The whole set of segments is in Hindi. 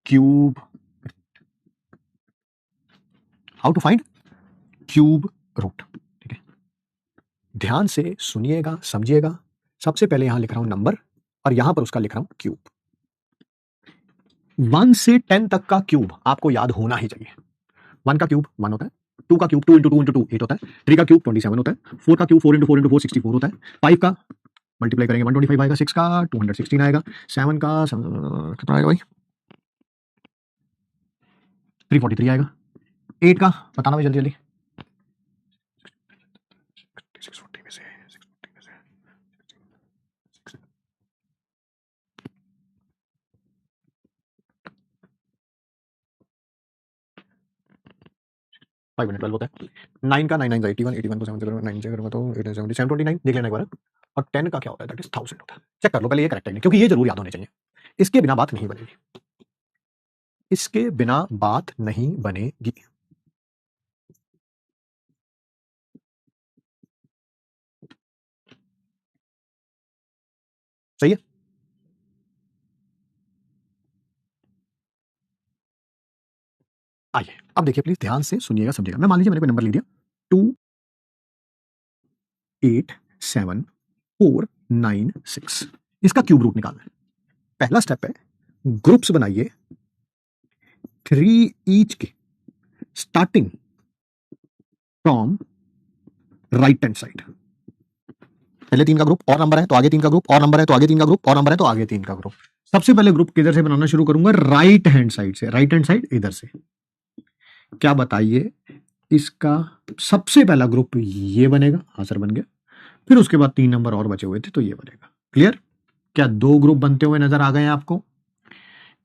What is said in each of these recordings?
Cube, how to find cube root. ठीक है, ध्यान से सुनिएगा, समझिएगा। सबसे पहले यहां लिख रहा हूं नंबर और यहां पर उसका लिख रहा हूं क्यूब। 1 से 10 तक का क्यूब आपको याद होना ही चाहिए। 1 का क्यूब 1 होता है, 2 का क्यूब 2 इंटू 2 इंटू 2 8 होता है, 3 का क्यूब 27 होता है, 4 का क्यूब 4 इंटू 4 इंटू 4 64 होता है, 5 का मल्टीप्लाई करेंगे 125 आएगा, 6 का 216 आएगा, 7 का कितना आएगा भाई 343 आएगा, 8 का बताना भाई जल्दी जल्दी 640 में से 512 होता है, 9 का 9 9 81, 81 को 7 से 9 से करूंगा तो 8 70 729 देख लेना एक बार। और 10 का क्या होता है, दैट इज 1000 होता है। चेक कर लो पहले ये करेक्ट है नहीं, क्योंकि ये जरूर याद होने चाहिए। इसके बिना बात नहीं बनेगी, इसके बिना बात नहीं बनेगी। सही है, आइए अब देखिए प्लीज ध्यान से सुनिएगा, समझिएगा। मैं मान लीजिए मैंने कोई नंबर ले दिया 2 8 7 4 9 6, इसका क्यूब रूट निकालना है। पहला स्टेप है ग्रुप्स बनाइए 3 ईच के starting from right hand side. पहले 3 का ग्रुप और नंबर है तो आगे 3 का ग्रुप और नंबर है तो आगे 3 का ग्रुप और नंबर है तो आगे 3 का ग्रुप। सबसे पहले ग्रुप किधर से बनाना शुरू करूंगा, राइट हैंड साइड से। राइट हैंड साइड इधर से। क्या बताइए, इसका सबसे पहला ग्रुप ये बनेगा, हाँ सर बन गया। फिर उसके बाद 3 नंबर और बचे हुए थे तो ये बनेगा। क्लियर? क्या 2 ग्रुप बनते हुए नजर आ गए हैं आपको?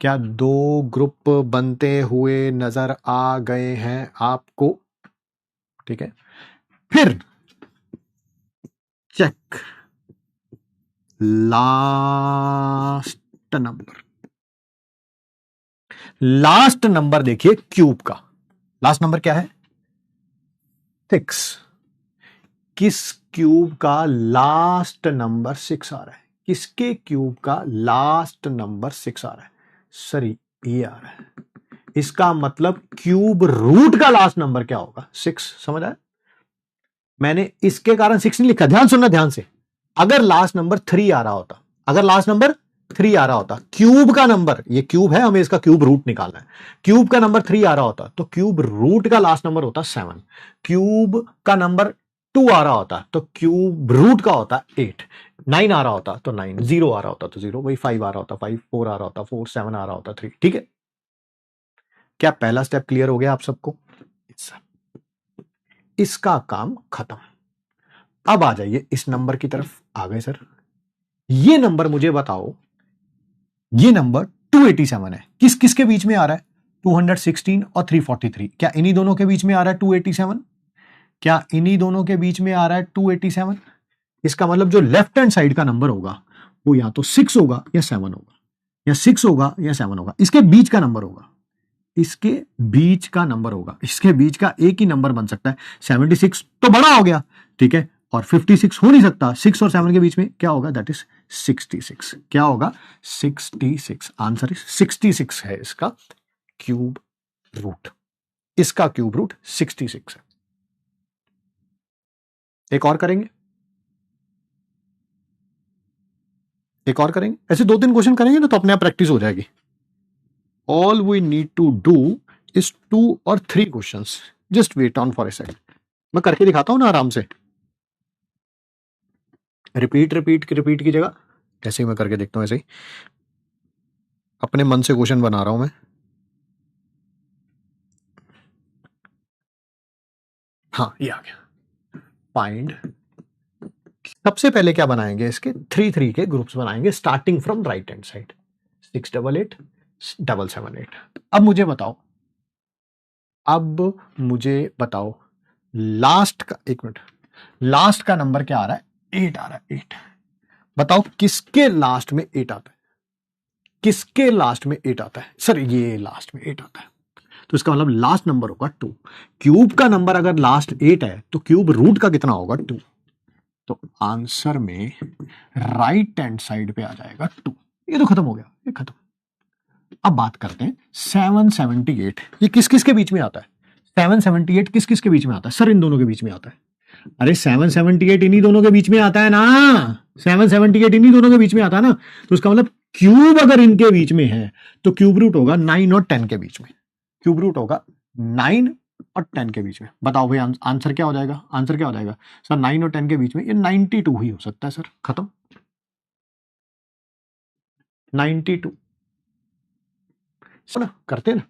क्या 2 ग्रुप बनते हुए नजर आ गए हैं आपको? ठीक है, फिर check last number. Last number देखिए क्यूब का, लास्ट नंबर क्या है 6। किस क्यूब का लास्ट नंबर 6 आ रहा है? किसके क्यूब का लास्ट नंबर 6 आ रहा है? सर ये आ रहा है। इसका मतलब क्यूब रूट का लास्ट नंबर क्या होगा? 6। समझ आया? मैंने इसके कारण 6 नहीं लिखा, ध्यान सुनना ध्यान से। अगर लास्ट नंबर 3 आ रहा होता, अगर लास्ट नंबर 3 आ रहा होता, क्यूब का नंबर, ये क्यूब है, हमें इसका क्यूब रूट निकालना है। क्यूब का नंबर 3 आ रहा होता तो क्यूब रूट का लास्ट नंबर होता 7। क्यूब का नंबर 2 आ रहा होता तो क्यूब रूट का होता 8। 9 आ रहा होता तो 9, 0 आ रहा होता तो 0, वही 5 आ रहा होता 5, 4 आ रहा होता 4, 7 आ रहा होता 3। ठीक है, क्या पहला स्टेप क्लियर हो गया आप सबको? इसका काम खत्म। अब आ जाइए इस नंबर की तरफ। आ गए सर? ये नंबर मुझे बताओ, ये नंबर 287 है, किस किस के बीच में आ रहा है? 216 और 343। क्या इन्हीं दोनों के बीच में आ रहा है 287? क्या इन्हीं दोनों के बीच में आ रहा है 287? इसका मतलब जो लेफ्ट हैंड साइड का नंबर होगा वो या तो 6 होगा या 7 होगा, या 6 होगा या 7 होगा। इसके बीच का नंबर होगा, इसके बीच का नंबर होगा, इसके बीच का एक ही नंबर बन सकता है। 76 तो बड़ा हो गया, ठीक है, और 56 हो नहीं सकता। 6 और 7 के बीच में क्या होगा? That is 66। क्या होगा? 66। आंसर इज 66 है इसका क्यूब रूट। इसका क्यूब रूट 66 है। एक और करेंगे, एक और करेंगे, ऐसे 2-3 क्वेश्चन करेंगे ना तो अपने आप प्रैक्टिस हो जाएगी। All we need to do is 2 और 3 questions. Just wait on for a second, मैं करके दिखाता हूं ना आराम से। रिपीट रिपीट रिपीट की जगह जैसे ही मैं करके देखता हूं ऐसे ही अपने मन से क्वेश्चन बना रहा हूं मैं। हाँ ये आ गया। फाइंड, सबसे पहले क्या बनाएंगे, इसके 3 के ग्रुप्स बनाएंगे starting from right hand side. 688 778। अब मुझे बताओ, अब मुझे बताओ लास्ट का, एक मिनट, लास्ट का नंबर क्या आ रहा है? 8 आ रहा है। 8 बताओ किसके लास्ट में 8 आता है? किसके लास्ट में 8 आता है? सर ये लास्ट में 8 आता है, तो इसका मतलब लास्ट नंबर होगा 2। क्यूब का नंबर अगर लास्ट 8 है तो क्यूब रूट का कितना होगा? 2। तो आंसर में राइट हैंड साइड पे आ जाएगा 2। ये तो खत्म हो गया, ये खत्म। अब बात करते हैं 778, ये किस किस के बीच में आता है? 778 किस किस के बीच में आता है? सर इन दोनों के बीच में आता है। अरे 778 इन्हीं दोनों के बीच में आता है ना, 778 इन्हीं दोनों के बीच में आता है ना, तो उसका मतलब क्यूब अगर इनके बीच में है तो क्यूब रूट होगा 9 और 10 के बीच में, क्यूब रूट होगा 9 और 10 के बीच में। बताओ भाई आंसर क्या हो जाएगा? आंसर क्या हो जाएगा सर? 9 और 10 के बीच में ये 92 ही हो सकता है सर, खत्म। 92 सुना करते हैं ना।